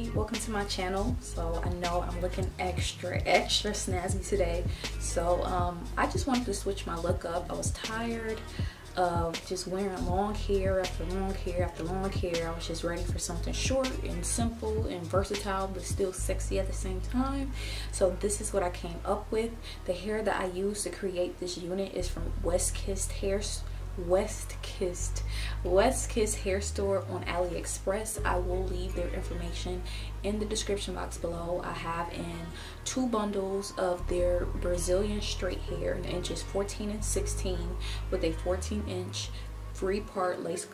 everybody, welcome to my channel. So I know I'm looking extra snazzy today, so I just wanted to switch my look up. I was tired of just wearing long hair after long hair after long hair. I was just ready for something short and simple and versatile but still sexy at the same time. So this is what I came up with. The hair that I used to create this unit is from WESTKISS hair store on Aliexpress. I will leave their information in the description box below. I have in 2 bundles of their Brazilian straight hair in inches 14 and 16 with a 14-inch 3-part lace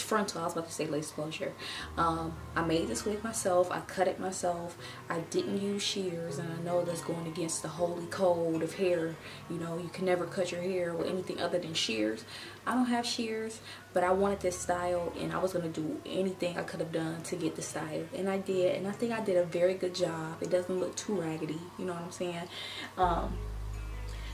frontal. I was about to say lace closure. I made this wig myself. I cut it myself. I didn't use shears, and I know that's going against the holy code of hair. You know, you can never cut your hair with anything other than shears. I don't have shears, but I wanted this style, and I was going to do anything I could have done to get the style, and I did, and I think I did a very good job. It doesn't look too raggedy, you know what I'm saying?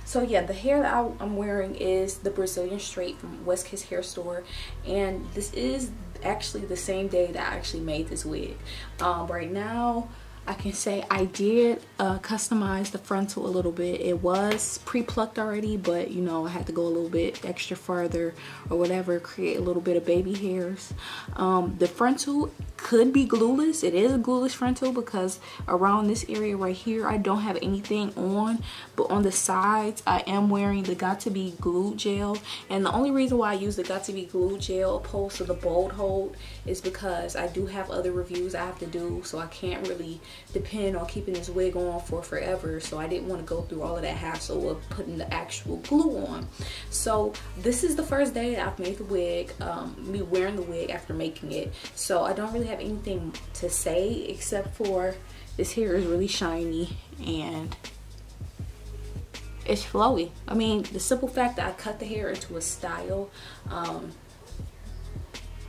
So yeah, the hair that I'm wearing is the Brazilian straight from WESTKISS hair store, and this is actually the same day that I actually made this wig. Right now, I can say I did customize the frontal a little bit. It was pre-plucked already, but you know, I had to go a little bit extra further or whatever, create a little bit of baby hairs. The frontal could be glueless. It is a glueless frontal because around this area right here I don't have anything on, but on the sides I am wearing the Got to Be glue gel, and the only reason why I use the Got to Be glue gel opposed to the bold hold is because I do have other reviews I have to do, so I can't really depend on keeping this wig on for forever, so I didn't want to go through all of that hassle of putting the actual glue on. So this is the first day that I've made the wig, me wearing the wig after making it, so I don't really have anything to say except for this hair is really shiny and it's flowy. I mean, the simple fact that I cut the hair into a style,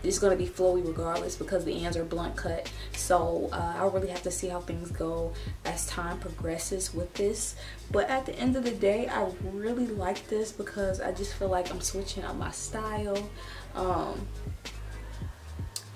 it's going to be flowy regardless because the ends are blunt cut. So I'll really have to see how things go as time progresses with this. But at the end of the day, I really like this because I just feel like I'm switching up my style.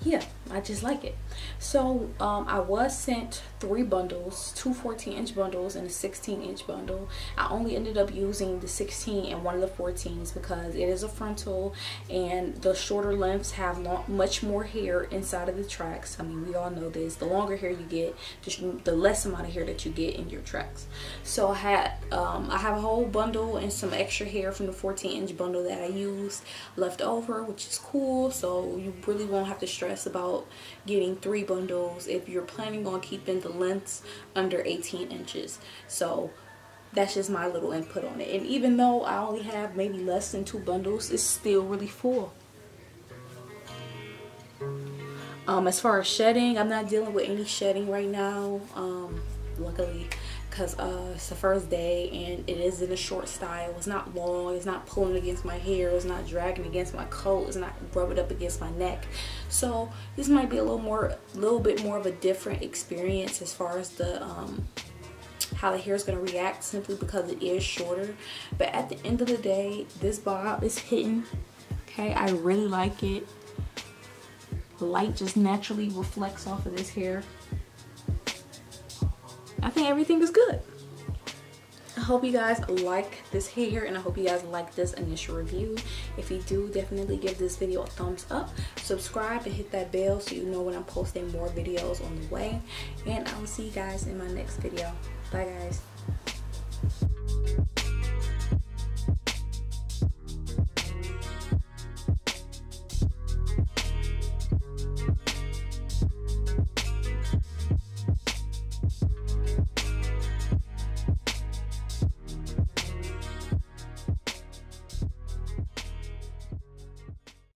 Yeah, I just like it. So I was sent 3 bundles, 2 14-inch bundles and a 16-inch bundle. I only ended up using the 16 and one of the 14s because it is a frontal, and the shorter lengths have much more hair inside of the tracks. I mean, we all know this. The longer hair you get, just the less amount of hair that you get in your tracks. So I have a whole bundle and some extra hair from the 14-inch bundle that I used left over, which is cool. So you really won't have to stress about getting 3 bundles if you're planning on keeping the lengths under 18 inches. So that's just my little input on it. And even though I only have maybe less than 2 bundles, it's still really full. As far as shedding, I'm not dealing with any shedding right now, luckily, because it's the first day and it is in a short style. It's not long, it's not pulling against my hair, it's not dragging against my coat, it's not rubbing up against my neck. So this might be a little bit more of a different experience as far as the how the hair is going to react, simply because it is shorter. But at the end of the day, this bob is hitting. Okay, I really like it. The light just naturally reflects off of this hair. I think everything is good. I hope you guys like this hair, and I hope you guys like this initial review. If you do, definitely give this video a thumbs up, subscribe, and hit that bell so you know when I'm posting more videos on the way. And I will see you guys in my next video. Bye guys.